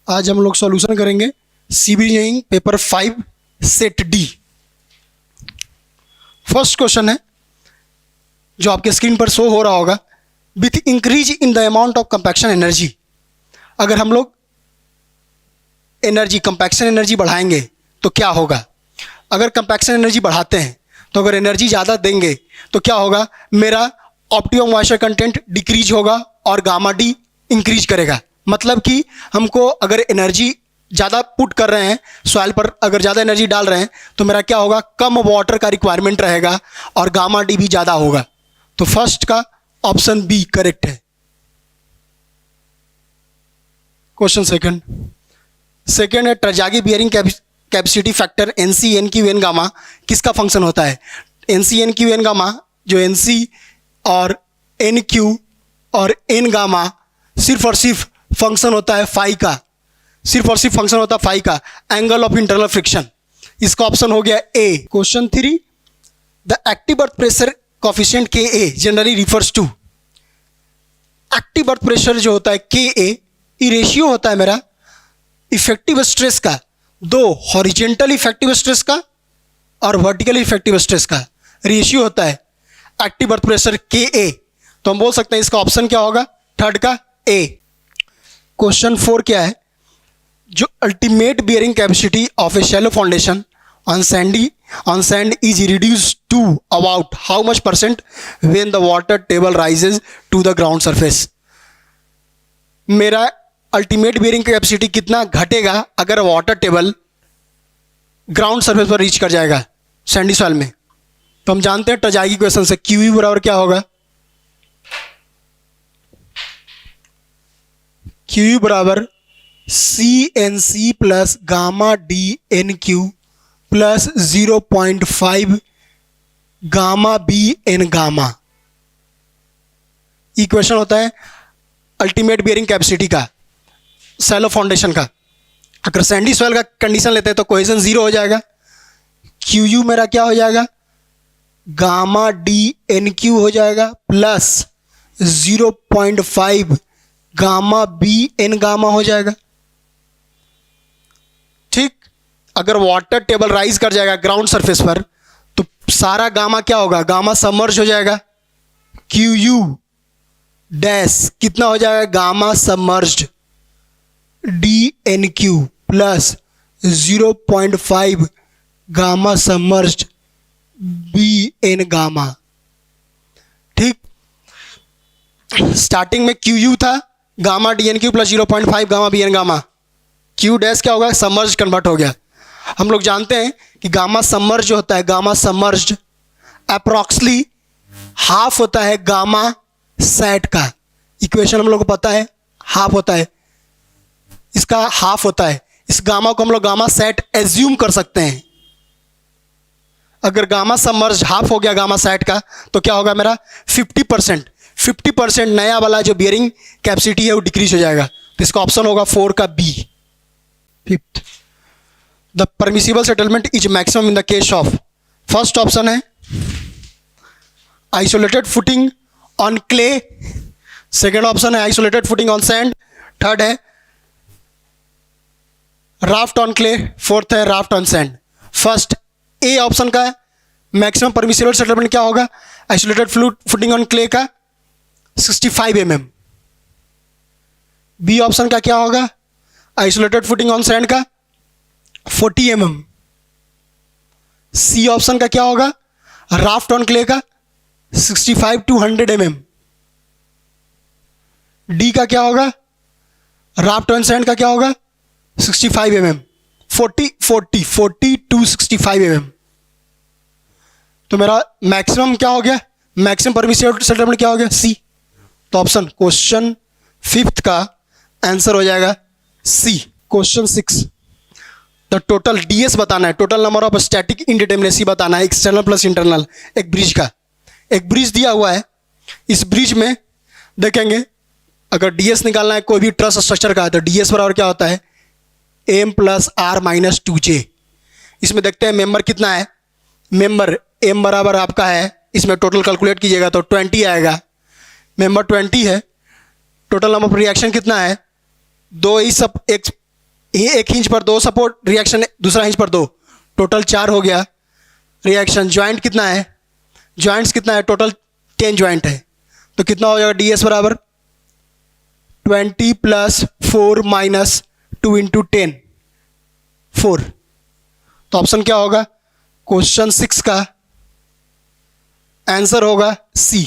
आज हम लोग सॉल्यूशन करेंगे civil engineering paper 5 set D. First question है जो आपके स्क्रीन पर शो हो रहा होगा, with increase in the amount of compaction energy. अगर हम लोग एनर्जी कंपैक्शन एनर्जी बढ़ाएंगे तो क्या होगा। अगर कंपैक्शन एनर्जी बढ़ाते हैं तो अगर एनर्जी ज़्यादा देंगे तो क्या होगा, मेरा ऑप्टिमम मॉइस्चर कंटेंट डिक्रीज होगा और गामा डी इंक्रीज करेगा। मतलब कि हमको अगर एनर्जी ज़्यादा पुट कर रहे हैं सॉइल पर, अगर ज़्यादा एनर्जी डाल रहे हैं तो मेरा क्या होगा, कम वाटर का रिक्वायरमेंट रहेगा और गामा डी भी ज़्यादा होगा। तो फर्स्ट का ऑप्शन बी करेक्ट है। क्वेश्चन सेकंड है Terzaghi bearing capacity factor NC N Q N gamma किसका फंक्शन होता है। NC N Q N gamma, जो एनसी और एन क्यू और एन गामा सिर्फ और सिर्फ फंक्शन होता है फाई का, सिर्फ और सिर्फ फंक्शन होता है फाई का, एंगल ऑफ इंटरनल फ्रिक्शन। इसका ऑप्शन हो गया A. Question 3, the active earth pressure coefficient K A generally refers to. Active earth pressure जो होता है के ए, ये रेशियो होता है मेरा इफेक्टिव स्ट्रेस का, दो हॉरिजेंटल इफेक्टिव स्ट्रेस का और वर्टिकल इफेक्टिव स्ट्रेस का रेशियो होता है एक्टिव बर्थ प्रेशर के ए। तो हम बोल सकते हैं इसका ऑप्शन क्या होगा, थर्ड का ए। क्वेश्चन 4 क्या है, जो ultimate bearing capacity of a shallow foundation on sand is reduce to about how much percent when the water table rises to the ground surface. मेरा अल्टीमेट बियरिंग कैपेसिटी कितना घटेगा अगर वाटर टेबल ग्राउंड सरफेस पर reach कर जाएगा sandy soil में। तो हम जानते हैं ट्रैजागी क्वेश्चन से क्यू यू बराबर क्या होगा, क्यू यू बराबर C N C plus gamma D N Q plus 0.5 gamma B N gamma. Equation होता है अल्टीमेट बियरिंग कैपेसिटी का शैलो फाउंडेशन का। अगर सैंडी सॉइल का कंडीशन लेते हैं तो कोहेजन 0 हो जाएगा। क्यू यू मेरा क्या हो जाएगा, गामा डी एन क्यू हो जाएगा plus 0.5 gamma B N gamma हो जाएगा। ठीक, अगर वाटर टेबल राइज कर जाएगा ग्राउंड सरफेस पर तो सारा गामा क्या होगा, गामा सबमर्ज हो जाएगा। क्यू यू डैश कितना हो जाएगा, gamma submerged D N Q plus 0.5 gamma submerged B N gamma. ठीक, स्टार्टिंग में क्यू यू था gamma D N Q plus 0.5 gamma B N gamma. Q dash क्या होगा, सबमर्ज कन्वर्ट हो गया। हम लोग जानते हैं कि गामा सबमर्ज जो होता है, गामा सबमर्ज्ड अप्रॉक्सली हाफ होता है गामा सैट का। इक्वेशन हम लोग को पता है हाफ होता है, इसका हाफ होता है। इस गामा को हम लोग गामा सैट एज्यूम कर सकते हैं। अगर गामा सबमर्ज हाफ हो गया गामा सैट का तो क्या होगा, मेरा 50% नया वाला जो बियरिंग कैपेसिटी है वो डिक्रीज हो जाएगा। तो इसका ऑप्शन होगा 4 का B. Fifth, the permissible settlement is maximum in the case of. First option है isolated footing on clay, second option है isolated footing on sand, third है राफ्ट ऑन क्ले, फोर्थ है raft on sand. First A option का maximum permissible settlement क्या होगा, isolated footing on clay का 65 mm। B option का क्या होगा, आइसोलेटेड फुटिंग ऑन सैंड का 40 mm। सी ऑप्शन का क्या होगा, राफ्ट ऑन क्ले का 65 to 100 mm। डी का क्या होगा, राफ्ट ऑन सैंड का क्या होगा 65 mm। 40 to 65 mm। तो मेरा मैक्सिमम क्या हो गया, मैक्सिमम परमिसिबल सेटलमेंट क्या हो गया, सी। तो ऑप्शन क्वेश्चन 5th का आंसर हो जाएगा C. Question 6, the total DS बताना है, टोटल नंबर ऑफ स्टैटिक इनडिटरमिनेसी बताना है, एक्सटर्नल प्लस इंटरनल एक ब्रिज का। एक ब्रिज दिया हुआ है, इस ब्रिज में देखेंगे अगर डीएस निकालना है कोई भी ट्रस स्ट्रक्चर का है तो डीएस बराबर क्या होता है, M plus are minus 2J। इसमें देखते हैं मेंबर कितना है, मेंबर एम बराबर आपका है, इसमें टोटल कैलकुलेट कीजिएगा तो 20 आएगा। मेंबर 20 है, टोटल नंबर ऑफ रिएक्शन कितना है, दो ही सब एक ये एक हिंज पर 2 सपोर्ट, रिएक्शन दूसरा हिंज पर 2, टोटल 4 हो गया रिएक्शन। ज्वाइंट कितना है, ज्वाइंट्स कितना है, टोटल 10 ज्वाइंट है। तो कितना हो जाएगा, ds बराबर 20 + 4 - 2 × 10, 4। तो ऑप्शन क्या होगा, क्वेश्चन 6 का आंसर होगा सी।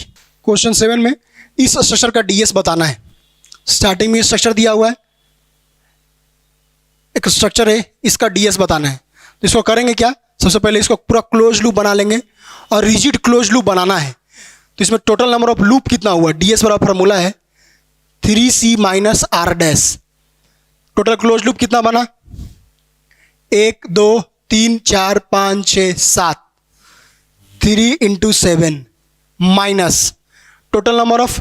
क्वेश्चन 7 में इस स्ट्रक्चर का ds बताना है। स्टार्टिंग में स्ट्रक्चर दिया हुआ है, एक स्ट्रक्चर है, इसका ds बताना है। तो इसको करेंगे क्या, सबसे पहले इसको पूरा क्लोज लूप बना लेंगे और रिजिड क्लोज लूप बनाना है। तो इसमें टोटल नंबर ऑफ लूप कितना हुआ, ds बराबर फॉर्मूला है 3c - r'। Total close loop कितना बना, 1 2 3 4 5 6 7, 3 × 7 minus total number of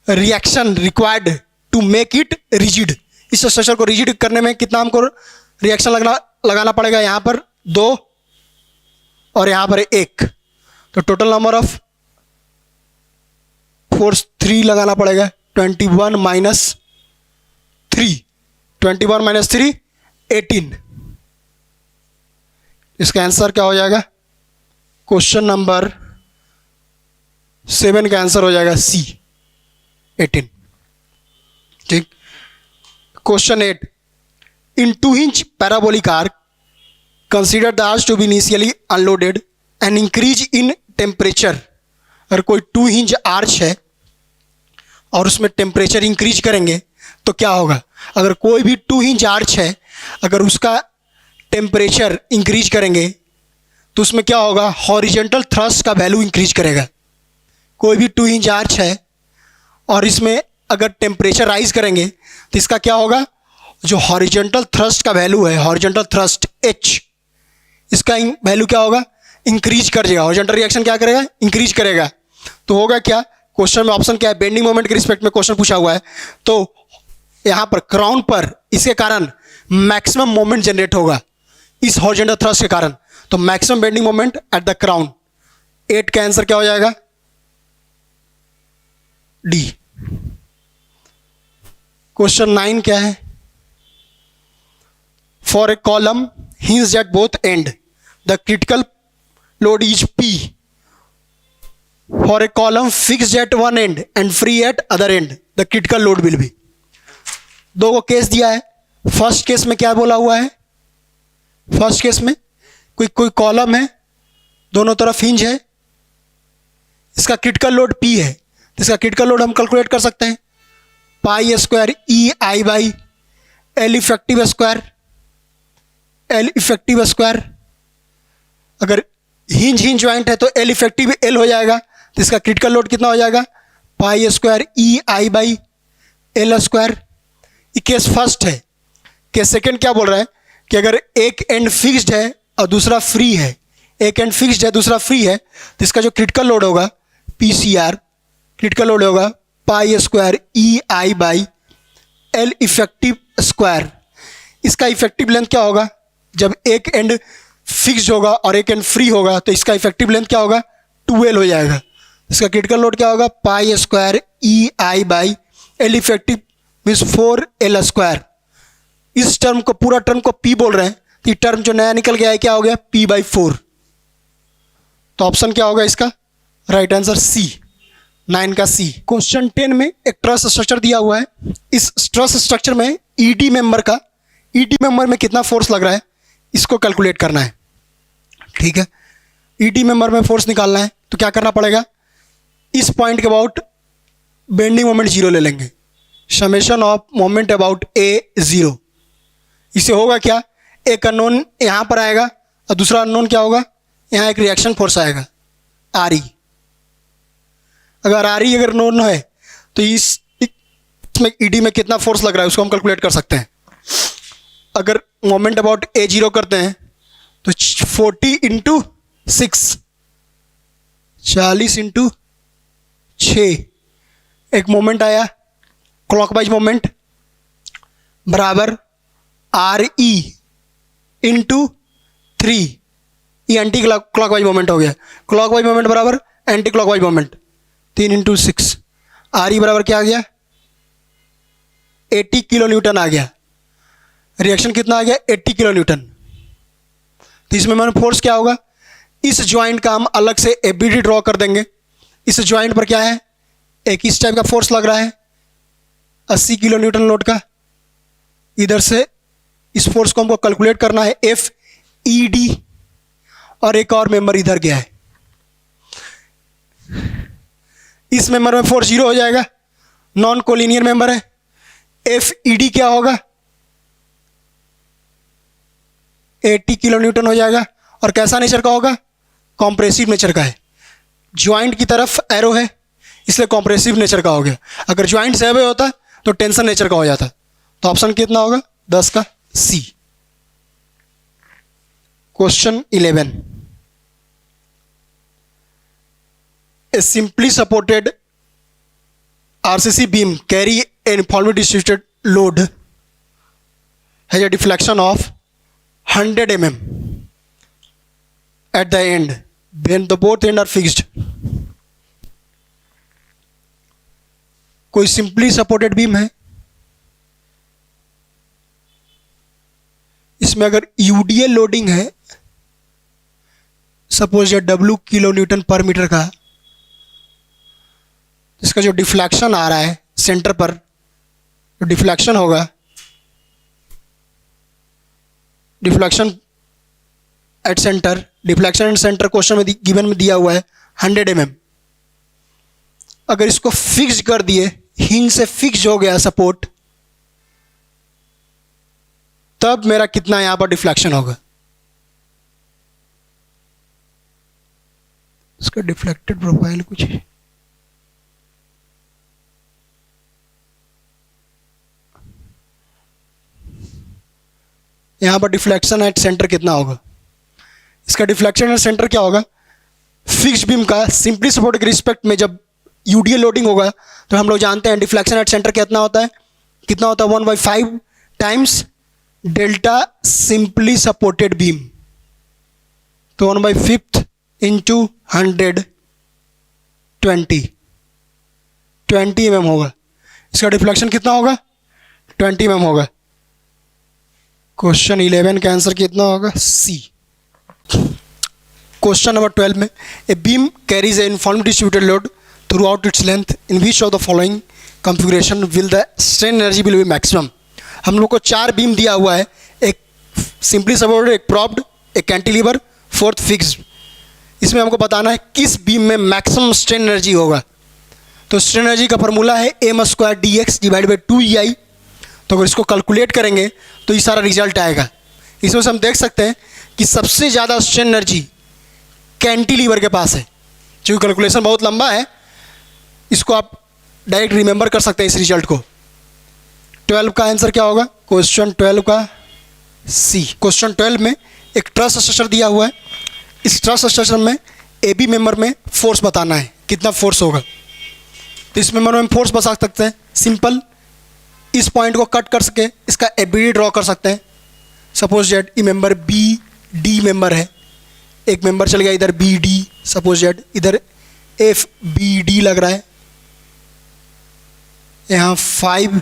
reaction required to make it rigid. इस स्ट्रक्चर को रिजिड करने में कितना हमको रिएक्शन लगाना पड़ेगा, यहाँ पर 2 और यहाँ पर 1। तो टोटल नंबर ऑफ फोर्स 3 लगाना पड़ेगा, 21 - 3, 21 - 3 18। इसका आंसर क्या हो जाएगा, क्वेश्चन नंबर 7 का आंसर हो जाएगा सी, 18। ठीक। Question 8, in 2 inch parabolic arc consider the arch to be initially unloaded and increase in temperature. अगर कोई 2 इंच आर्च है और उसमें टेम्परेचर इंक्रीज करेंगे तो क्या होगा, अगर कोई भी 2 इंच आर्च है, अगर उसका टेम्परेचर इंक्रीज करेंगे तो उसमें क्या होगा, हॉरिजेंटल थ्रस्ट का वैल्यू इंक्रीज करेगा। कोई भी 2 इंच आर्च है और इसमें अगर टेम्परेचर राइज करेंगे तो इसका क्या होगा, जो हॉरिजेंटल थ्रस्ट का वैल्यू है, हॉरिजेंटल थ्रस्ट H, इसका वैल्यू क्या होगा, इंक्रीज कर जाएगा। हॉरिजेंटल रिएक्शन क्या करेगा, इंक्रीज करेगा। तो होगा क्या, क्वेश्चन में ऑप्शन क्या है, बेंडिंग मोमेंट के रिस्पेक्ट में क्वेश्चन पूछा हुआ है। तो यहाँ पर क्राउन पर इसके कारण मैक्सिमम मोमेंट जनरेट होगा, इस हॉरिजेंटल थ्रस्ट के कारण। तो maximum bending moment at the crown. 8 का आंसर क्या हो जाएगा, डी। क्वेश्चन 9 क्या है, for a column hinged at both and the critical load is P। For a column fixed at one and and free at other and the critical load will be. 2 को case दिया है। First case में क्या बोला हुआ है, first case में कोई कॉलम है, दोनों तरफ हिंज है, इसका क्रिटिकल लोड P है। तो इसका क्रिटिकल लोड हम कैलकुलेट कर सकते हैं, π² EI/L इफेक्टिव स्क्वायर। अगर हिंज ज्वाइंट है तो L इफेक्टिव L हो जाएगा। तो इसका क्रिटिकल लोड कितना हो जाएगा, π² EI/L²। ये केस फर्स्ट है। केस सेकंड क्या बोल रहा है कि अगर एक एंड फिक्स्ड है और दूसरा फ्री है, एक एंड फिक्स्ड है दूसरा फ्री है, तो इसका जो क्रिटिकल लोड होगा PCR, क्रिटिकल लोड होगा π² EI/L इफेक्टिव स्क्वायर। इसका इफेक्टिव लेंथ क्या होगा, जब एक एंड फिक्स्ड होगा और एक एंड फ्री होगा तो इसका इफेक्टिव लेंथ क्या होगा, 2L हो जाएगा। इसका क्रिटिकल लोड क्या होगा, π² EI/L इफेक्टिव मीन्स 4L²। इस टर्म को, पूरा टर्म को P बोल रहे हैं, तो ये टर्म जो नया निकल गया है क्या हो गया, P/4। तो ऑप्शन क्या होगा इसका, राइट आंसर C, 9 का C। क्वेश्चन 10 में एक ट्रस स्ट्रक्चर दिया हुआ है। इस ट्रस स्ट्रक्चर में ED मेंबर में कितना फोर्स लग रहा है, इसको कैलकुलेट करना है। ठीक है, ED मेंबर में फोर्स निकालना है तो क्या करना पड़ेगा, इस पॉइंट के अबाउट बेंडिंग मोमेंट 0 ले लेंगे, summation of moment about A0। इससे होगा क्या, एक अननोन यहाँ पर आएगा और दूसरा अननोन क्या होगा, यहाँ एक रिएक्शन फोर्स आएगा RE। अगर RE अगर नोन है तो इसमें ED में कितना फोर्स लग रहा है उसको हम कैलकुलेट कर सकते हैं। अगर मोमेंट अबाउट A0 करते हैं तो 40 × 6, 40 × 6, एक मोमेंट आया क्लॉकवाइज मोमेंट बराबर RE × 3, ये एंटी क्लॉकवाइज मोमेंट हो गया। क्लॉकवाइज मोमेंट बराबर एंटी क्लॉकवाइज मोमेंट, 3 × 6, RE बराबर क्या आ गया, 80 किलो न्यूटन आ गया। रिएक्शन कितना आ गया 80 किलो न्यूटन। तो इसमें मैंने फोर्स क्या होगा, इस ज्वाइंट का हम अलग से एबीडी ड्रॉ कर देंगे। इस ज्वाइंट पर क्या है, एक इस टाइप का फोर्स लग रहा है 80 किलो न्यूटन लोड का। इधर से इस फोर्स को हमको कैलकुलेट करना है एफ ई डी, और एक और मेंबर इधर गया है। इस मेंबर में फोर्स 0 हो जाएगा, नॉन कोलिनियर मेंबर है। एफ ई डी क्या होगा, 80 किलो न्यूटन हो जाएगा। और कैसा नेचर का होगा, कॉम्प्रेसिव नेचर का है। ज्वाइंट की तरफ एरो है इसलिए कॉम्प्रेसिव नेचर का हो गया। अगर ज्वाइंट सेव होता तो टेंशन नेचर का हो जाता। तो ऑप्शन कितना होगा 10 का C. Question 11, a simply supported RCC beam carry a uniformly distributed load has a deflection of 100 mm at the end when the both ends are fixed. कोई सिंपली सपोर्टेड बीम है, इसमें अगर यूडीएल लोडिंग है, suppose ये W kilo Newton पर metre का, इसका जो डिफ्लेक्शन आ रहा है सेंटर पर, जो डिफ्लेक्शन होगा, deflection at centre, deflection at centre question में गिवन में दिया हुआ है 100 mm। अगर इसको फिक्स कर दिए, हिंज से फिक्स हो गया सपोर्ट, तब मेरा कितना यहां पर डिफ्लेक्शन होगा। इसका डिफ्लेक्टेड प्रोफाइल कुछ है, यहां पर डिफ्लेक्शन एट सेंटर कितना होगा। इसका डिफ्लेक्शन एट सेंटर क्या होगा, फिक्स बीम का सिंपली सपोर्ट के रिस्पेक्ट में जब यूडीएल लोडिंग होगा तो हम लोग जानते हैं डिफ्लेक्शन एट सेंटर कितना होता है, 1/5 times delta simply supported beam. तो 1/5 इंटू 100 20 mm होगा। इसका डिफ्लेक्शन कितना होगा 20 mm होगा। क्वेश्चन 11 का आंसर कितना होगा सी। क्वेश्चन नंबर 12 में a beam carries A uniformly distributed load throughout its length in which of the following configuration will the strain energy will be maximum। हम लोग को 4 बीम दिया हुआ है, एक सिंपली सपोर्टेड, एक प्रॉप्ड, एक कैंटिलीवर, फोर्थ फिक्स्ड। इसमें हमको बताना है किस बीम में मैक्सिमम स्ट्रेन एनर्जी होगा। तो स्ट्रेन एनर्जी का फॉर्मूला है m² dx divide by 2EI। तो अगर इसको कैलकुलेट करेंगे तो ये सारा रिजल्ट आएगा। इसमें से हम देख सकते हैं कि सबसे ज़्यादा स्ट्रेन एनर्जी कैंटिलीवर के पास है। क्योंकि कैलकुलेशन बहुत लंबा है, इसको आप डायरेक्ट रिमेंबर कर सकते हैं इस रिजल्ट को। 12 का आंसर क्या होगा, क्वेश्चन 12 का सी। क्वेश्चन 12 में एक ट्रस स्ट्रक्चर दिया हुआ है, इस ट्रस स्ट्रक्चर में ए बी मेंबर में फोर्स बताना है, कितना फोर्स होगा। तो इस मेंबर में फोर्स बता सकते हैं सिंपल, इस पॉइंट को कट कर सके इसका एबीडी ड्रॉ कर सकते हैं। सपोज डेट ये मेंबर बी डी मेंबर है, एक मेंबर चल गया इधर बी डी, सपोज डेट इधर एफ बी डी लग रहा है, यहाँ 5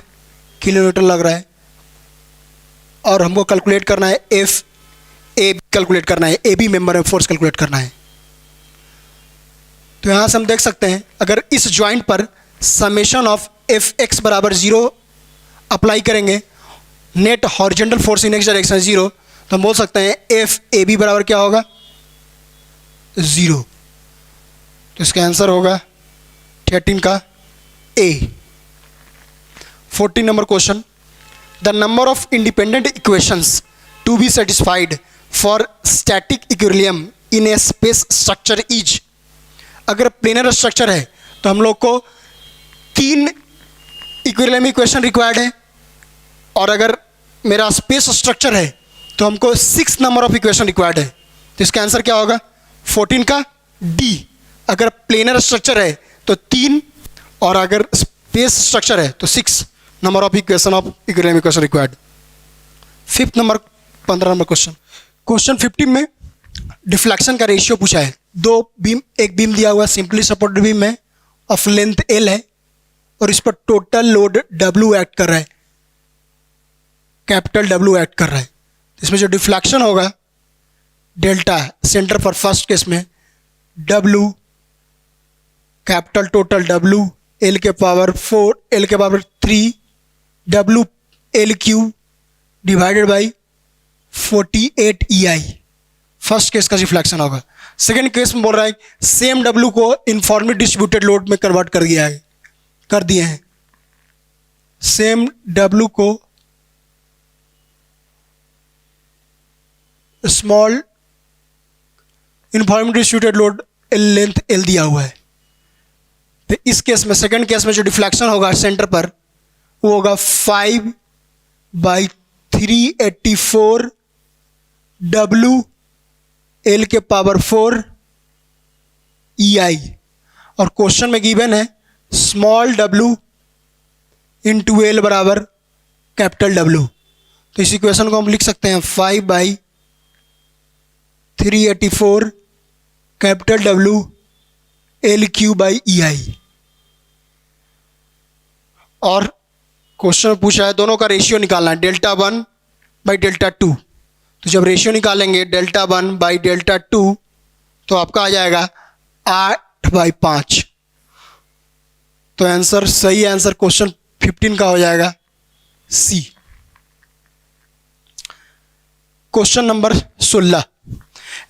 किलो न्यूटन लग रहा है, और हमको कैलकुलेट करना है एफ ए कैलकुलेट करना है, ए बी मेंबर में फोर्स कैलकुलेट करना है। तो यहाँ से हम देख सकते हैं अगर इस ज्वाइंट पर समेशन ऑफ एफ एक्स बराबर 0 अप्लाई करेंगे, net horizontal force in x direction 0, तो हम बोल सकते हैं एफ ए बी बराबर क्या होगा 0। तो इसका आंसर होगा 13 का A. 14 number question, the number of independent equations to be satisfied for static equilibrium in a space structure is. अगर प्लेनर स्ट्रक्चर है तो हम लोग को 3 इक्विलिब्रियम इक्वेशन रिक्वायर्ड है, और अगर मेरा स्पेस स्ट्रक्चर है तो हमको 6 नंबर ऑफ इक्वेशन रिक्वायर्ड है। तो इसका आंसर क्या होगा 14 का डी। अगर प्लेनर स्ट्रक्चर है तो 3, और अगर स्पेस स्ट्रक्चर है तो 6 number of equation of equilibrium equation required. 5th number 15 number question, question 15 में डिफ्लेक्शन का रेशियो पूछा है। 2 बीम, एक बीम दिया हुआ सिंपली सपोर्टेड बीम है, ऑफ लेंथ L है, और इस पर टोटल लोड W एक्ट कर रहा है। कैपिटल डब्ल्यू एक्ट कर रहा है। इसमें जो डिफ्लेक्शन होगा डेल्टा सेंटर पर फर्स्ट केस में W capital total W L के पावर 4 एल के power 3 W L Q divided by 48 EI first case का रिफ्लेक्शन होगा। सेकेंड केस में बोल रहा है सेम डब्ल्यू को इनफॉर्मली डिस्ट्रीब्यूटेड लोड में कन्वर्ट कर दिए हैं। सेम डब्ल्यू को small informally distributed load L length L दिया हुआ है। तो इस केस में सेकेंड केस में जो डिफ्लेक्शन होगा सेंटर पर वो होगा 5/384 डब्ल्यू एल के पावर 4 EI और क्वेश्चन में गिवन है स्मॉल डब्ल्यू इंटू एल बराबर कैपिटल डब्ल्यू। तो इस इक्वेशन को हम लिख सकते हैं 5/384 capital W L Q by EI। और क्वेश्चन में पूछा है दोनों का रेशियो निकालना है डेल्टा 1 बाई डेल्टा 2। तो जब रेशियो निकालेंगे डेल्टा 1 बाई डेल्टा 2 तो आपका आ जाएगा 8/5। तो आंसर सही आंसर क्वेश्चन 15 का हो जाएगा C. Question number 16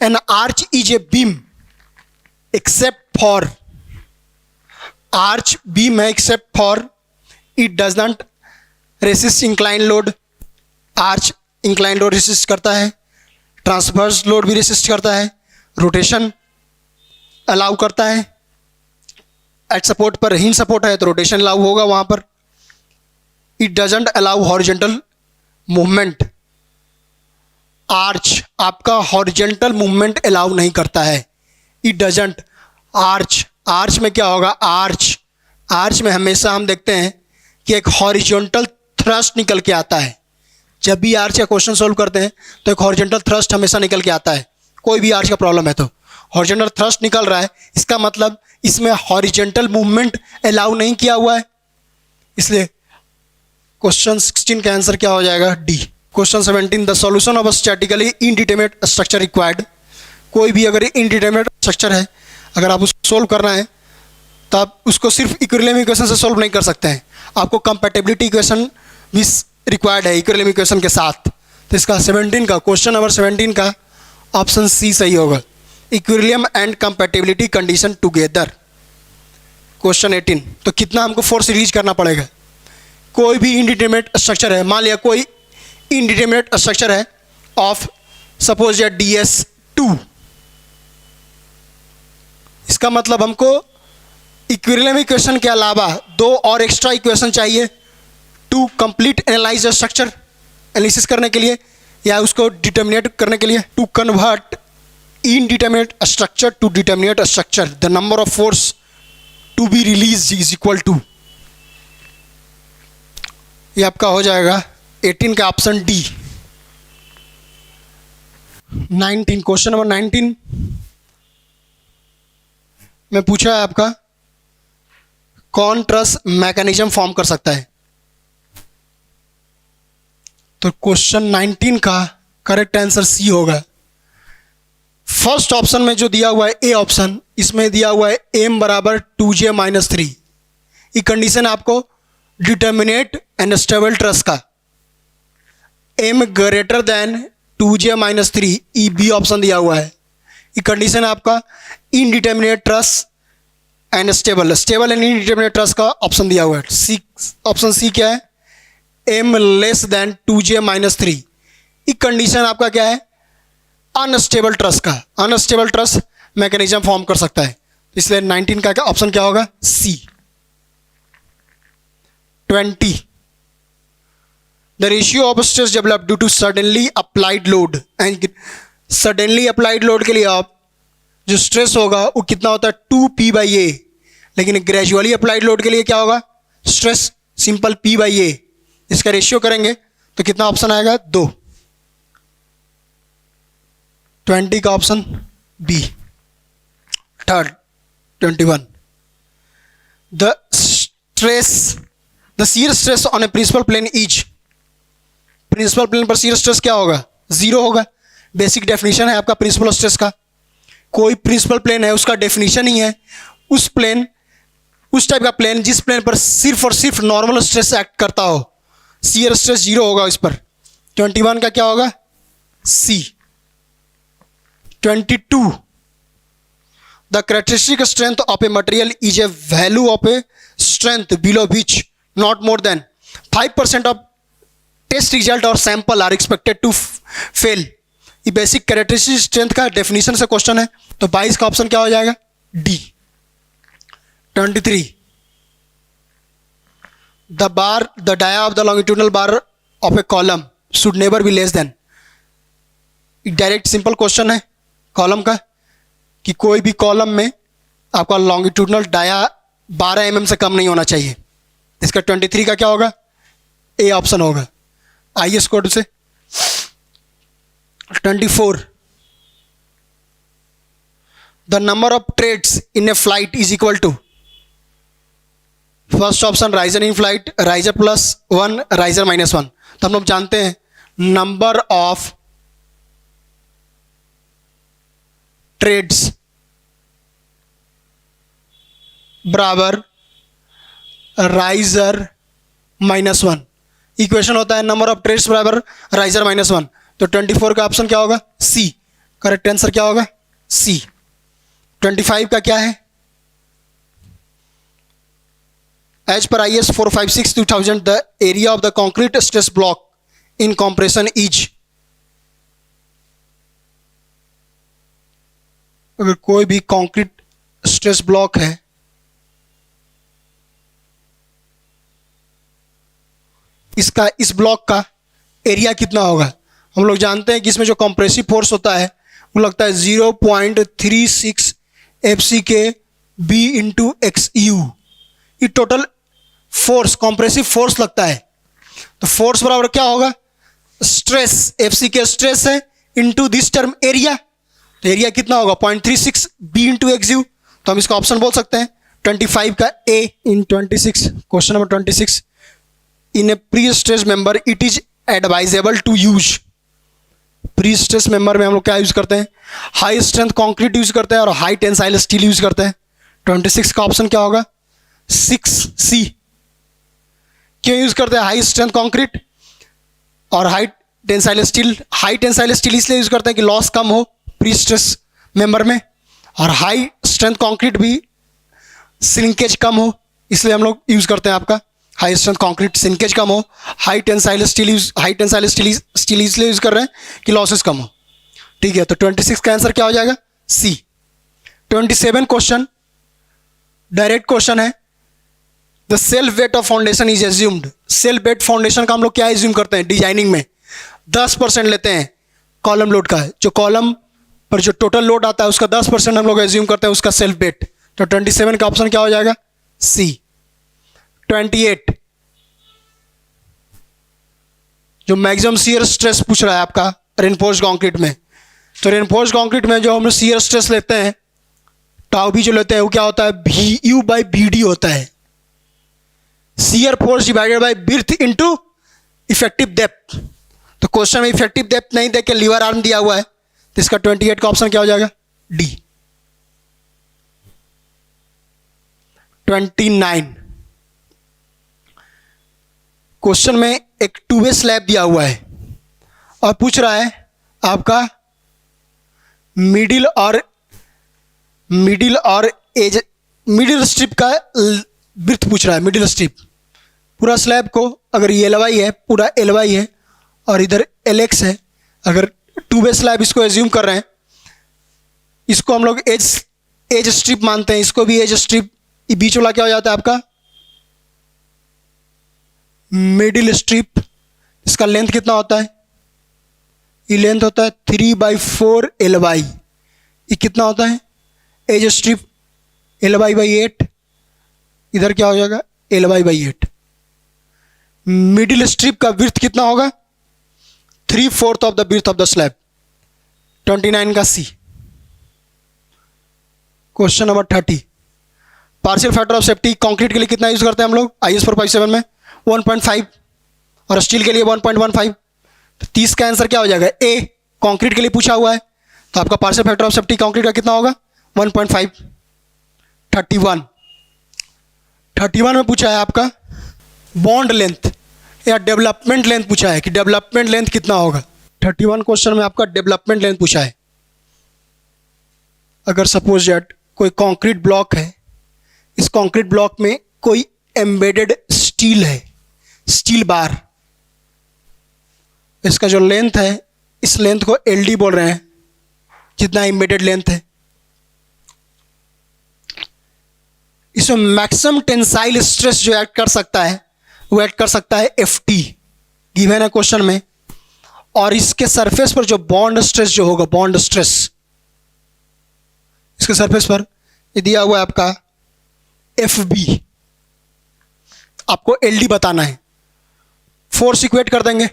an arch is a beam except for arch beam है except for it does not resist incline load. Arch incline load resist करता है, ट्रांसवर्स लोड भी रेसिस्ट करता है, रोटेशन अलाउ करता है। एट सपोर्ट पर hinge support है तो रोटेशन अलाउ होगा वहाँ पर। It doesn't allow horizontal movement. Arch आपका हॉरिजेंटल मूवमेंट अलाउ नहीं करता है। इट डजंट आर्च में क्या होगा आर्च में हमेशा हम देखते हैं कि एक हॉरिजॉन्टल थ्रस्ट निकल के आता है। जब भी आर्च का क्वेश्चन सोल्व करते हैं तो एक हॉरिजॉन्टल थ्रस्ट हमेशा निकल के आता है। कोई भी आर्च का प्रॉब्लम है तो हॉरिजॉन्टल थ्रस्ट निकल रहा है, इसका मतलब इसमें हॉरिजॉन्टल मूवमेंट अलाउ नहीं किया हुआ है। इसलिए क्वेश्चन 16 का आंसर क्या हो जाएगा D. Question 17 the solution of statically indeterminate structure required. कोई भी अगर इनडिटरमिनेट स्ट्रक्चर है, अगर आप उसको सोल्व करना है तो आप उसको सिर्फ इक्विलिब्रियम इक्वेशन से सोल्व नहीं कर सकते हैं, आपको कंपैटिबिलिटी इक्वेशन भी रिक्वायर्ड है इक्विलिब्रियम इक्वेशन के साथ। तो इसका 17 का क्वेश्चन नंबर 17 का ऑप्शन सी सही होगा, equilibrium and compatibility condition together. Question 18 तो कितना हमको फोर्स रिलीज करना पड़ेगा। कोई भी इनडिटरमिनेट स्ट्रक्चर है, मान लिया कोई इनडिटरमिनेट स्ट्रक्चर है ऑफ सपोज या DS2, इसका मतलब हमको इक्विलिब्रियम इक्वेशन के अलावा दो और एक्स्ट्रा इक्वेशन चाहिए to complete analyze structure, analysis करने के लिए या उसको डिटर्मिनेट करने के लिए। To convert indeterminate structure to determinate structure the number of force to be release is equal to, ये आपका हो जाएगा 18 का ऑप्शन डी। 19 क्वेश्चन नंबर 19 में पूछा है आपका कौन ट्रस मैकेनिज्म फॉर्म कर सकता है। तो क्वेश्चन 19 का करेक्ट आंसर सी होगा। फर्स्ट ऑप्शन में जो दिया हुआ है ए ऑप्शन, इसमें दिया हुआ है m बराबर 2j-3। ये कंडीशन आपको डिटर्मिनेट एंड स्टेबल ट्रस का m greater than 2j-3 E B option दिया हुआ है। ये कंडीशन आपका indeterminate truss and stable and indeterminate truss का ऑप्शन दिया हुआ है। सी ऑप्शन सी क्या है, m लेस देन 2j-3। ये कंडीशन आपका क्या है, अनस्टेबल ट्रस का। अनस्टेबल ट्रस मैकेनिज्म फॉर्म कर सकता है, इसलिए 19 का ऑप्शन क्या होगा C. 20 the ratio of stress develop due to suddenly applied load and suddenly applied load के लिए आप जो स्ट्रेस होगा वो कितना होता है 2p/a, लेकिन ग्रेजुअली अप्लाइड लोड के लिए क्या होगा स्ट्रेस सिंपल p/a। इसका रेशियो करेंगे तो कितना ऑप्शन आएगा 2। 20 का option B. Third 21 the shear stress on a principal plane is principal plane पर शियर स्ट्रेस क्या होगा? जीरो होगा। बेसिक डेफिनेशन है आपका प्रिंसिपल स्ट्रेस का। कोई प्रिंसिपल प्लेन है उसका डेफिनेशन ही है उस टाइप का प्लेन जिस प्लेन पर सिर्फ और सिर्फ नॉर्मल स्ट्रेस एक्ट करता हो, शियर स्ट्रेस जीरो होगा इस पर। 21 का क्या होगा? C. 22, the characteristic strength of a material is a value of a strength below which not more than 5% of test result और sample are expected to fail. ये बेसिक कैरेक्टरिस्टिक स्ट्रेंथ का definition से क्वेश्चन है, तो 22 का option क्या हो जाएगा? D. 23, the dia of the longitudinal bar of a column should never be less than. Direct simple question है कॉलम का कि कोई भी कॉलम में आपका लॉन्गिट्यूडनल डाया 12 mm से कम नहीं होना चाहिए। इसका 23 का क्या होगा? ए ऑप्शन होगा। आइए स्कोर से 24, the number of treads in a flight is equal to, first option riser in flight, riser +1, riser -1। तो हम लोग जानते हैं नंबर ऑफ ट्रेड्स बराबर राइजर -1। इक्वेशन होता है नंबर ऑफ ट्रेड्स बराबर राइजर -1। तो 24 का ऑप्शन क्या होगा? सी। करेक्ट आंसर क्या होगा? सी। 25 का क्या है? As per IS 456/2000 the area of the concrete stress block in compression is. अगर कोई भी कॉन्क्रीट स्ट्रेस ब्लॉक है इस ब्लॉक का एरिया कितना होगा? हम लोग जानते हैं कि इसमें जो कंप्रेसिव फोर्स होता है वो लगता है 0.36 FCK/B × XU। ये टोटल फोर्स कंप्रेसिव फोर्स लगता है। तो फोर्स बराबर क्या होगा? स्ट्रेस, FCK स्ट्रेस है इनटू दिस टर्म एरिया। तो एरिया कितना होगा? 0.36 B × XU। तो हम इसका ऑप्शन बोल सकते हैं 25 का A. In 26, question number 26, in a prestress member it is advisable to use. Prestress member में हम लोग क्या यूज करते हैं? हाई स्ट्रेंथ कंक्रीट यूज करते हैं और हाई टेंसाइल स्टील यूज करते हैं। 26 का ऑप्शन क्या होगा? 6C। क्यों यूज करते हैं हाई स्ट्रेंथ कंक्रीट और high tensile steel? High tensile steel इसलिए यूज करते हैं कि लॉस कम हो प्री स्ट्रेस मेंबर में, और हाई स्ट्रेंथ कंक्रीट भी श्रिंकेज कम हो, इसलिए हम लोग यूज करते हैं आपका हाई स्ट्रेंथ कंक्रीट, श्रिंकेज कम हो। हाई टेंसाइल स्टील इसलिए यूज कर रहे हैं कि लॉसेस कम हो। ठीक है, तो 26 का आंसर क्या हो जाएगा? सी। 27 क्वेश्चन डायरेक्ट क्वेश्चन है, the self weight of foundation is assumed. Self weight foundation का हम लोग क्या एज्यूम करते हैं? डिजाइनिंग में 10% लेते हैं कॉलम लोड का। जो कॉलम पर जो टोटल लोड आता है उसका 10% हम लोग एज्यूम करते हैं उसका सेल्फ वेट। तो 27 का ऑप्शन क्या हो जाएगा? सी। 28, जो मैक्सिमम शियर स्ट्रेस पूछ रहा है आपका रेनफोर्स्ड कंक्रीट में। तो रेनफोर्स्ड कंक्रीट में जो हम लोग शियर स्ट्रेस लेते हैं, टाउ भी जो लेते हैं वो क्या होता है? VU/BD होता है। Shear force divided by width into effective depth. तो क्वेश्चन में इफेक्टिव डेप्थ नहीं देके लीवर आर्म दिया हुआ है, तो इसका 28 का ऑप्शन क्या हो जाएगा? डी। 29, क्वेश्चन में एक 2-वे स्लैब दिया हुआ है और पूछ रहा है आपका मिडिल स्ट्रिप का विड्थ पूछ रहा है। मिडिल स्ट्रिप पूरा स्लैब को, अगर ये LY है, पूरा LY है और इधर LX है, अगर 2-वे स्लैब इसको एज्यूम कर रहे हैं, इसको हम लोग एज स्ट्रिप मानते हैं, इसको भी एज स्ट्रिप। ये बीच वाला क्या हो जाता है आपका? Middle strip. इसका लेंथ कितना होता है? ये लेंथ होता है 3/4 LY। ये कितना होता है? Edge strip LY/8। इधर क्या हो जाएगा? LY/8। मिडिल स्ट्रिप का विड्थ कितना होगा? 3/4 of the width of the slab. 29 का C. Question number 30, partial factor of safety concrete के लिए कितना यूज करते हैं हम लोग? IS 457 में 1.5 और स्टील के लिए 1.15। तो 30 का आंसर क्या हो जाएगा? ए, कंक्रीट के लिए पूछा हुआ है, तो आपका partial factor of safety concrete का कितना होगा? 1.5। 31 में पूछा है आपका बॉन्ड लेंथ या डेवलपमेंट लेंथ पूछा है कि डेवलपमेंट लेंथ कितना होगा। 31 क्वेश्चन में आपका डेवलपमेंट लेंथ पूछा है। अगर सपोज दैट कोई कंक्रीट ब्लॉक है, इस कंक्रीट ब्लॉक में कोई एम्बेडेड स्टील है, स्टील बार, इसका जो लेंथ है, इस लेंथ को एलडी बोल रहे हैं, जितना एम्बेडेड लेंथ है। इसमें मैक्सिमम टेंसाइल स्ट्रेस जो ऐड कर सकता है वो ऐड कर सकता है एफटी, गिवन है क्वेश्चन में। और इसके सरफेस पर जो बॉन्ड स्ट्रेस जो होगा, बॉन्ड स्ट्रेस इसके सरफेस पर ये दिया हुआ है आपका एफ बी, आपको एल डी बताना है। फोर्स इक्वेट कर देंगे,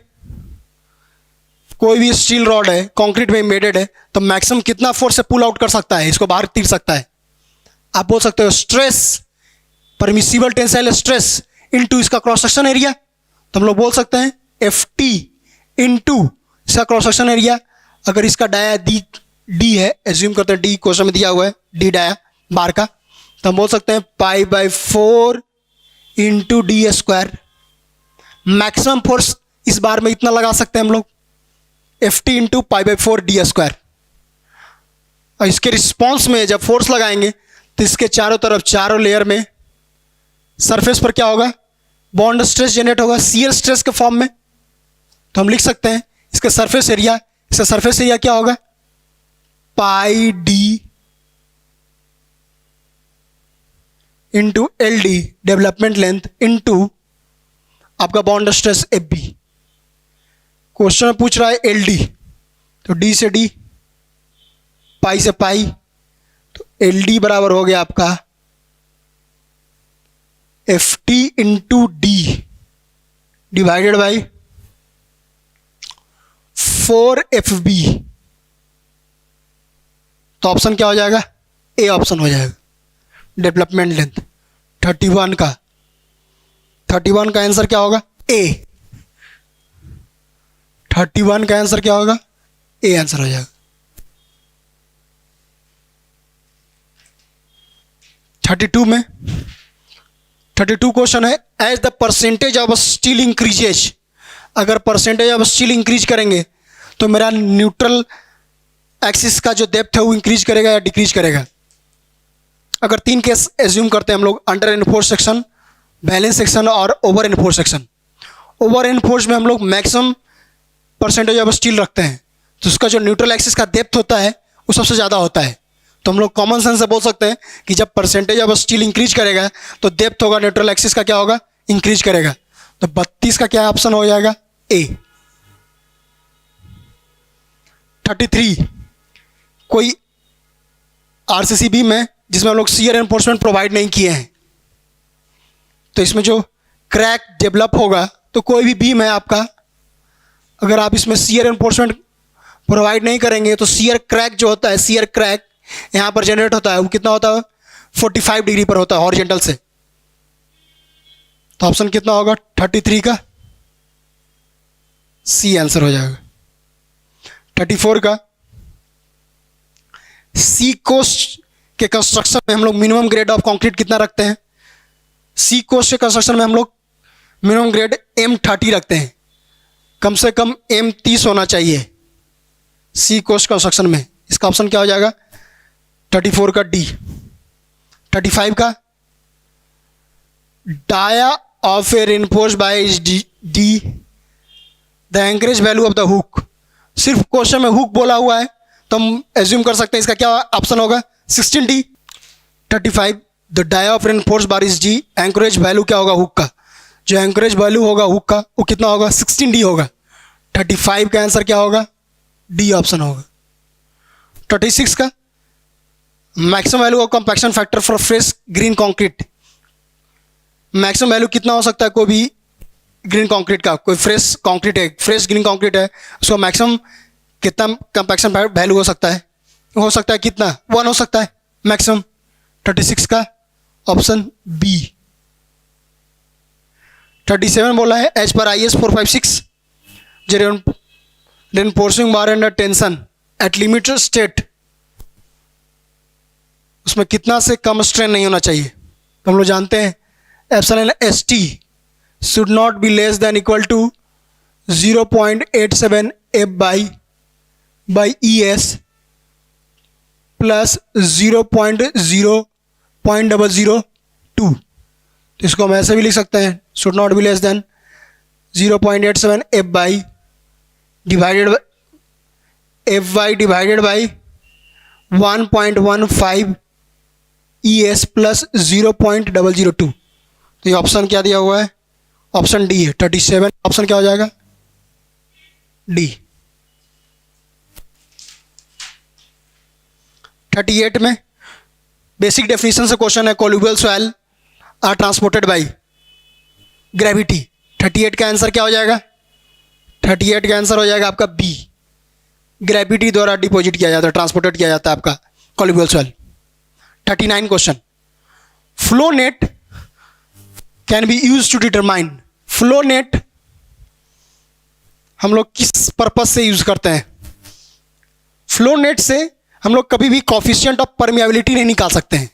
कोई भी स्टील रॉड है कंक्रीट में एम्बेडेड है तो मैक्सिमम कितना फोर्स से पुल आउट कर सकता है, इसको बाहर तीर सकता है। आप बोल सकते हो stress, permissible tensile stress into इसका क्रॉस सेक्शन एरिया, तो हम लोग बोल सकते हैं एफ टी इंटू इसका क्रॉस सेक्शन एरिया। अगर इसका डाया डी है, एज्यूम करते हैं डी क्वेश्चन में दिया हुआ है, डी डाया बार का, तो हम बोल सकते हैं π/4 into D square. Maximum force इस बार में इतना लगा सकते हैं हम लोग, F T into π/4 D square. और इसके रिस्पॉन्स में जब फोर्स लगाएंगे तो इसके चारों तरफ, चारों लेयर में सरफेस पर क्या होगा? बॉन्ड स्ट्रेस जनरेट होगा शियर स्ट्रेस के फॉर्म में। तो हम लिख सकते हैं इसका सरफेस एरिया, इसका सरफेस एरिया क्या होगा? Pi D into L D development length into आपका bond stress F B. Question में पूछ रहा है एल डी, तो डी से डी, पाई से पाई, तो एल डी बराबर हो गया आपका F T into D divided by 4FB। तो ऑप्शन क्या हो जाएगा? ए ऑप्शन हो जाएगा, डेवलपमेंट लेंथ 31 का। 31 का आंसर क्या होगा? ए। 31 का आंसर क्या होगा? ए आंसर हो जाएगा। 32 में 32 क्वेश्चन है, as the percentage of steel increases. अगर परसेंटेज ऑफ स्टील इंक्रीज करेंगे तो मेरा न्यूट्रल एक्सिस का जो डेप्थ है वो इंक्रीज करेगा या डिक्रीज करेगा। अगर 3 केस एज्यूम करते हैं हम लोग, under enforce section, balance section और over enforce section. Over enforce में हम लोग मैक्सिमम परसेंटेज ऑफ स्टील रखते हैं, तो उसका जो न्यूट्रल एक्सिस का डेप्थ होता है वो सबसे ज़्यादा होता है। तो हम लोग कॉमन सेंस से बोल सकते हैं कि जब परसेंटेज ऑफ स्टील इंक्रीज करेगा तो डेप्थ होगा, न्यूट्रल एक्सिस का क्या होगा? इंक्रीज करेगा। तो 32 का क्या ऑप्शन हो जाएगा? ए। 33, कोई आरसीसी बीम है जिसमें हम लोग शियर एनफोर्समेंट प्रोवाइड नहीं किए हैं, तो इसमें जो क्रैक डेवलप होगा, तो कोई भी बीम है आपका, अगर आप इसमें शियर एनफोर्समेंट प्रोवाइड नहीं करेंगे तो शियर क्रैक जो होता है, शियर क्रैक यहाँ पर जनरेट होता है, वो कितना होता है? 45 डिग्री पर होता है हॉरिजॉन्टल से। तो ऑप्शन कितना होगा? 33 का सी आंसर हो जाएगा। 34 का, सी कोस्ट के कंस्ट्रक्शन में हम लोग मिनिमम ग्रेड ऑफ कंक्रीट कितना रखते हैं? सी कोस्ट के कंस्ट्रक्शन में हम लोग मिनिमम ग्रेड M30 रखते हैं, कम से कम M30 होना चाहिए सी कोस्ट कंस्ट्रक्शन में। इसका ऑप्शन क्या हो जाएगा? 34 का डी। 35 का, dia of a reinforce by D the anchorage value of the hook. सिर्फ क्वेश्चन में हुक बोला हुआ है तो हम एज्यूम कर सकते हैं इसका क्या ऑप्शन होगा? 16D। 35, the dia of reinforce bar is D, anchorage value क्या होगा हुक का? जो एंकरेज वैल्यू होगा हुक का वो कितना होगा? 16D होगा। 35 का आंसर क्या होगा? डी ऑप्शन होगा। 36 का, maximum value of compaction factor for fresh green concrete. Maximum value कितना हो सकता है कोई भी ग्रीन कंक्रीट का? कोई फ्रेश कंक्रीट है, फ्रेश ग्रीन कंक्रीट है, उसका मैक्सिमम कितना कंपैक्शन वैल्यू हो सकता है? हो सकता है कितना? 1 हो सकता है मैक्सिमम। 36 का ऑप्शन बी। 37 बोला है, as per IS 456 reinforcing bar under tension at limit state, उसमें कितना से कम स्ट्रेन नहीं होना चाहिए? तो हम लोग जानते हैं epsilon S T should not be less than equal to 0.87 F by E S plus 0.002। तो इसको हम ऐसे भी लिख सकते हैं, should not be less than 0.87 F by divided by 1.15 E S plus 0.002। तो ये ऑप्शन क्या दिया हुआ है? ऑप्शन डी है 37। ऑप्शन क्या हो जाएगा? डी। 38 में बेसिक डेफिनेशन से क्वेश्चन है, colluvial soil are transported by gravity. 38 का आंसर क्या हो जाएगा? 38 का आंसर हो जाएगा आपका बी, ग्रेविटी द्वारा डिपॉजिट किया जाता है, ट्रांसपोर्टेड किया जाता है आपका colluvial soil. 39 question, flow net can be use to determine. Flow net हम लोग किस पर्पज से यूज करते हैं? फ्लो नेट से हम लोग कभी भी कॉफिशिएंट ऑफ परमिएबिलिटी नहीं निकाल सकते हैं।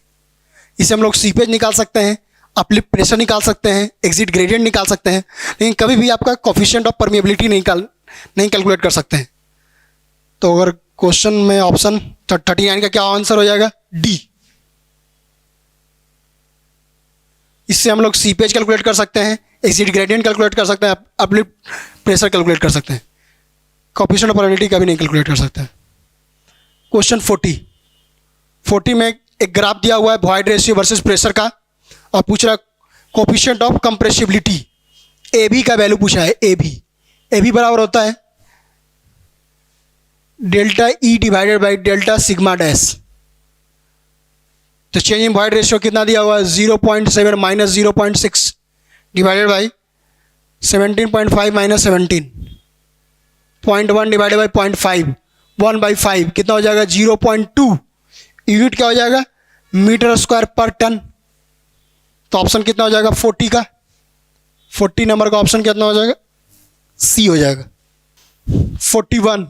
इसे हम लोग सीपेज निकाल सकते हैं, अपलिफ्ट प्रेशर निकाल सकते हैं, एग्जिट ग्रेडियंट निकाल सकते हैं, लेकिन कभी भी आपका कॉफिशिएंट ऑफ परमिएबिलिटी नहीं कैलकुलेट कर सकते हैं। तो अगर क्वेश्चन में ऑप्शन 39 का क्या आंसर हो जाएगा? डी। इससे हम लोग सीपेज कैलकुलेट कर सकते हैं, एग्जिट ग्रेडियंट कैलकुलेट कर सकते हैं, अपलिफ्ट प्रेशर कैलकुलेट कर सकते हैं, कॉफिशिएंट ऑफ परमिएबिलिटी का भी नहीं कैलकुलेट कर सकते हैं। क्वेश्चन 40 में एक ग्राफ दिया हुआ है वॉइड रेशियो वर्सेस प्रेशर का, और पूछ रहा coefficient of compressibility, A B का वैल्यू पूछा है। ए बी बराबर होता है delta E divided by delta sigma dash. तो चेंज इन वॉइड रेशियो कितना दिया हुआ है? 0.7 minus 0.6 divided by 17.5 minus 17, 0.1 divided by 0.5, 1/5 कितना हो जाएगा? 0.2। यूनिट क्या हो जाएगा? मीटर स्क्वायर पर टन। तो ऑप्शन कितना हो जाएगा? 40 का। 40 नंबर का ऑप्शन कितना हो जाएगा? सी हो जाएगा। 41,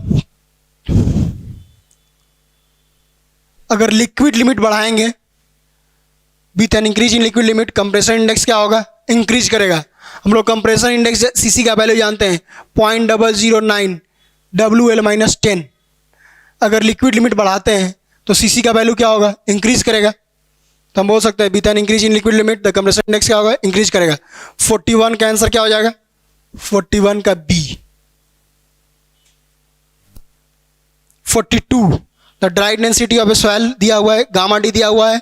अगर लिक्विड लिमिट बढ़ाएंगे with an increase in liquid limit, compression index क्या होगा? इंक्रीज करेगा। हम लोग कंप्रेशन इंडेक्स सीसी का वैल्यू जानते हैं 0.009 WL-10। अगर लिक्विड लिमिट बढ़ाते हैं तो सीसी का वैल्यू क्या होगा? इंक्रीज करेगा। तो हम बोल सकते हैं with an increase in liquid limit the compression index क्या होगा? इंक्रीज करेगा। 41 का आंसर क्या हो जाएगा? 41 का B. 42, the dry density of a soil दिया हुआ है, गामा डी दिया हुआ है,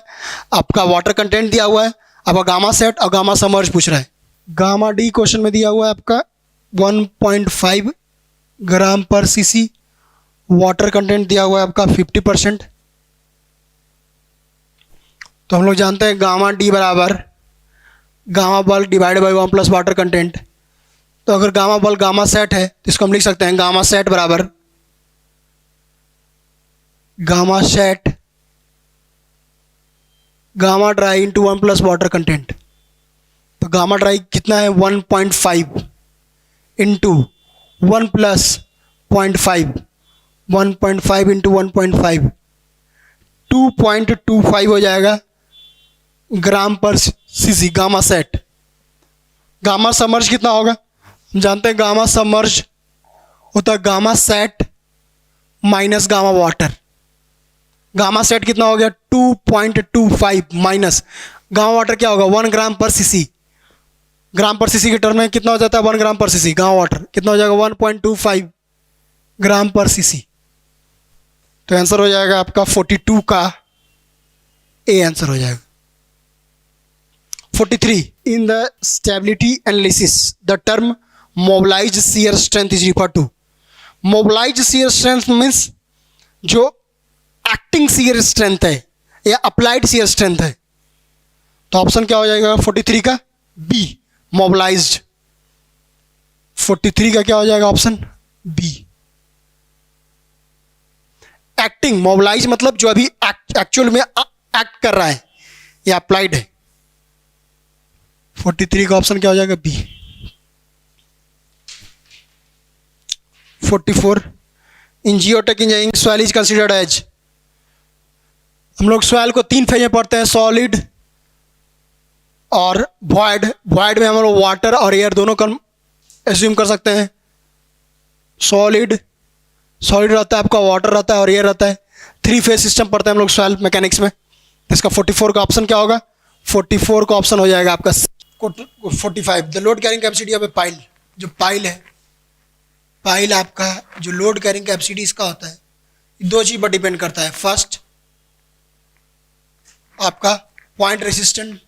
आपका वाटर कंटेंट दिया हुआ है, आपका गामा सेट और गामा समर्ज पूछ रहा है। गामा डी क्वेश्चन में दिया हुआ है आपका 1.5 ग्राम पर सीसी, वाटर कंटेंट दिया हुआ है आपका 50%। तो हम लोग जानते हैं गामा डी बराबर gamma bulk divide by 1 plus water content. तो अगर गामा बल्क गामा सेट है तो इसको हम लिख सकते हैं गामा सेट बराबर gamma sat gamma dry into 1 plus water content. तो गामा ड्राई कितना है? 1.5 इंटू 1 प्लस 0.5, 1.5 इंटू 1.5, 2.25 हो जाएगा ग्राम पर सीसी गामा सेट। गामा समर्ज कितना होगा? हम जानते हैं गामा समर्ज होता है gamma sat minus gamma water. Gamma sat कितना हो गया? 2.25 माइनस गामा वाटर क्या होगा? 1 ग्राम पर सीसी। ग्राम पर सीसी के टर्म में कितना हो जाता है? 1 ग्राम पर सीसी। गामा वाटर कितना हो जाएगा? 1.25 ग्राम पर सीसी। तो आंसर हो जाएगा आपका 42 का ए आंसर हो जाएगा। 43, in the stability analysis the term mobilized shear strength is refer to. Mobilized shear strength means जो एक्टिंग शियर स्ट्रेंथ है या अप्लाइड शियर स्ट्रेंथ है। तो ऑप्शन क्या हो जाएगा 43 का? B, mobilised. 43 का क्या हो जाएगा? Option B. एक्टिंग, मोबिलाइज मतलब जो अभी एक्चुअल में एक्ट कर रहा है या अप्लाइड है। 43 का ऑप्शन क्या हो जाएगा? B. 44. In geotech engineering, soil is considered as, हम लोग soil को 3 फेज में पढ़ते हैं, सॉलिड और void. void में हम लोग वाटर और एयर दोनों का एज्यूम कर सकते हैं. सॉलिड रहता है आपका, वाटर रहता है और एयर रहता है. 3 फेज सिस्टम पढ़ते हैं हम लोग सॉइल मैकेनिक्स में. तो इसका 44 का ऑप्शन क्या होगा? 44 का ऑप्शन हो जाएगा आपका 45. The load carrying capacity of A pile, जो पाइल है, पाइल आपका जो लोड कैरिंग कैपेसिटी इसका होता है, 2 चीज़ पर डिपेंड करता है. फर्स्ट आपका पॉइंट रेसिस्टेंट,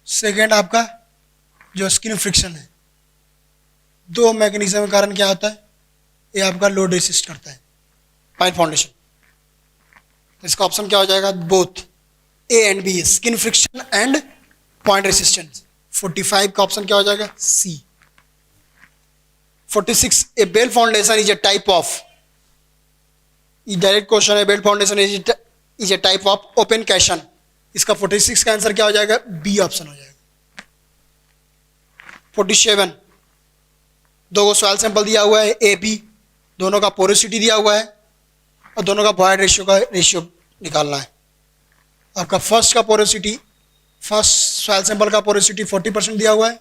सेकेंड आपका जो स्किन फ्रिक्शन है. 2 मैकेनिज्म के कारण क्या होता है, ये आपका लोड रेसिस्ट करता है पाइल फाउंडेशन. इसका ऑप्शन क्या हो जाएगा? Both A and B, skin friction and point resistance. 45 का ऑप्शन क्या हो जाएगा? C. 46. A bell foundation is a type of, ये डायरेक्ट क्वेश्चन है. Bell foundation is a type of open caisson. इसका 46 का आंसर क्या हो जाएगा? बी ऑप्शन हो जाएगा. 47. 2 को सॉइल सैंपल दिया हुआ है, ए बी, दोनों का पोरोसिटी दिया हुआ है और दोनों का वॉइड रेशियो निकालना है. आपका फर्स्ट सॉइल सैंपल का पोरोसिटी 40% दिया हुआ है.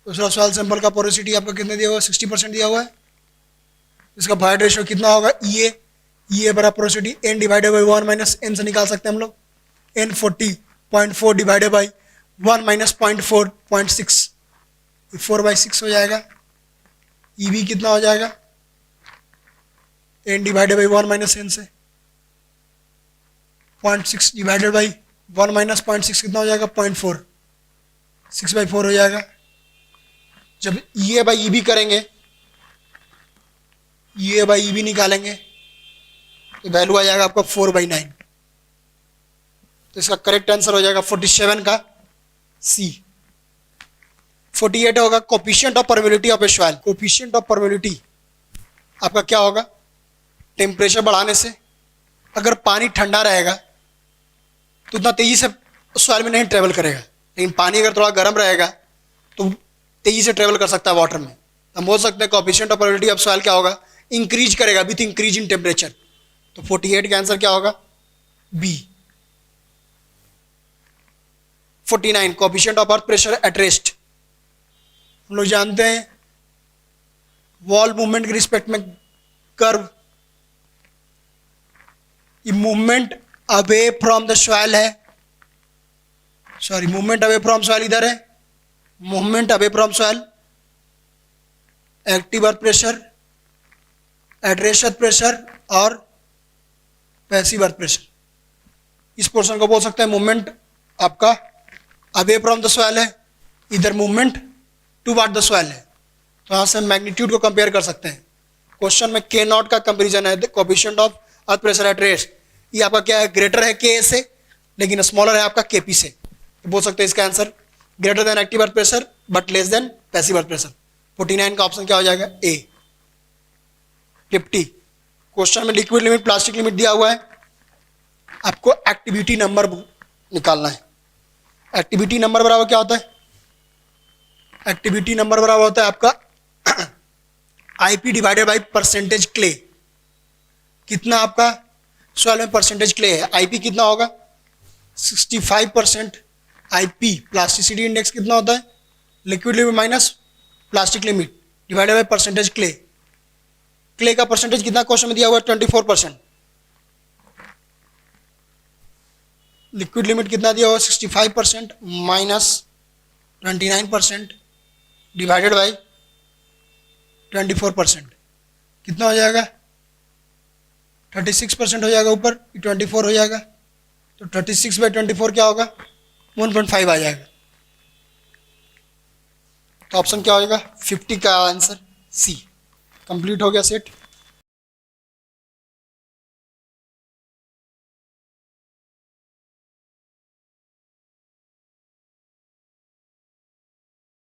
दूसरा सॉइल सैंपल का पोरोसिटी आपका कितना दिया हुआ है? 60% दिया हुआ है. इसका वॉइड रेशियो कितना होगा? ई ए बराबर porosity N divided by 1 minus N से निकाल सकते हैं हम लोग. एन 40.4 डिवाइडेड बाई 1 माइनस 0.4.6, 4/6 हो जाएगा. ई बी कितना हो जाएगा? N divided by 1 minus N से 0.6 डिवाइडेड बाई 1 माइनस 0.6 कितना हो जाएगा? 0.4, 6/4 हो जाएगा. जब ई ए बाई ई बी करेंगे, ई ए बाई ई बी निकालेंगे तो वैल्यू आ जाएगा आपका 4/9. तो इसका करेक्ट आंसर हो जाएगा 47 का सी. 48 होगा coefficient of permeability of a soil. Coefficient of permeability आपका क्या होगा? टेम्परेचर बढ़ाने से अगर पानी ठंडा रहेगा तो उतना तेजी से सॉइल में नहीं ट्रेवल करेगा, लेकिन पानी अगर थोड़ा गर्म रहेगा तो तेजी से ट्रेवल कर सकता है वाटर में. हम बोल सकते हैं coefficient of permeability of soil क्या होगा? इंक्रीज करेगा विथ इंक्रीज इन टेम्परेचर. तो 48 का आंसर क्या होगा? B. 49 coefficient of earth pressure at rest. हम लोग जानते हैं वॉल मूवमेंट के रिस्पेक्ट में कर्व, ये movement away from the soil है, sorry movement away from soil इधर है, movement away from soil, active earth pressure, at rest earth pressure और पैसिव अर्थ प्रेशर. इस पोर्शन को बोल सकते हैं मूवमेंट आपका अवे फ्रॉम द सॉइल है, इधर मूवमेंट टुवर्ड द सॉइल है. तो यहाँ से मैग्नीट्यूड को कंपेयर कर सकते हैं. क्वेश्चन में के नॉट का कंपेरिजन है, coefficient of earth pressure at rest. ये आपका क्या है? ग्रेटर है के से, लेकिन स्मॉलर है आपका के पी से. तो बोल सकते हैं इसका answer greater than active earth pressure but less than passive earth pressure. 49 का ऑप्शन क्या हो जाएगा? ए. 50 क्वेश्चन में लिक्विड लिमिट, प्लास्टिक लिमिट दिया हुआ है, आपको एक्टिविटी नंबर निकालना है. एक्टिविटी नंबर बराबर क्या होता है? एक्टिविटी नंबर बराबर होता है आपका IP divided by percentage clay. कितना आपका सॉइल में परसेंटेज क्ले है? आईपी कितना होगा? 65%. आईपी प्लास्टिसिटी इंडेक्स कितना होता है? Liquid limit minus plastic limit divided by percentage clay. Clay का परसेंटेज कितना क्वेश्चन में दिया हुआ है? 24%. लिक्विड लिमिट कितना दिया हुआ? 65% माइनस 29% डिवाइडेड बाई 24%. कितना हो जाएगा? 36% हो जाएगा ऊपर, 24 हो जाएगा. तो 36/24 क्या होगा? 1.5 आ जाएगा. तो ऑप्शन क्या हो जाएगा? 50 का आंसर सी. कंप्लीट हो गया सेट.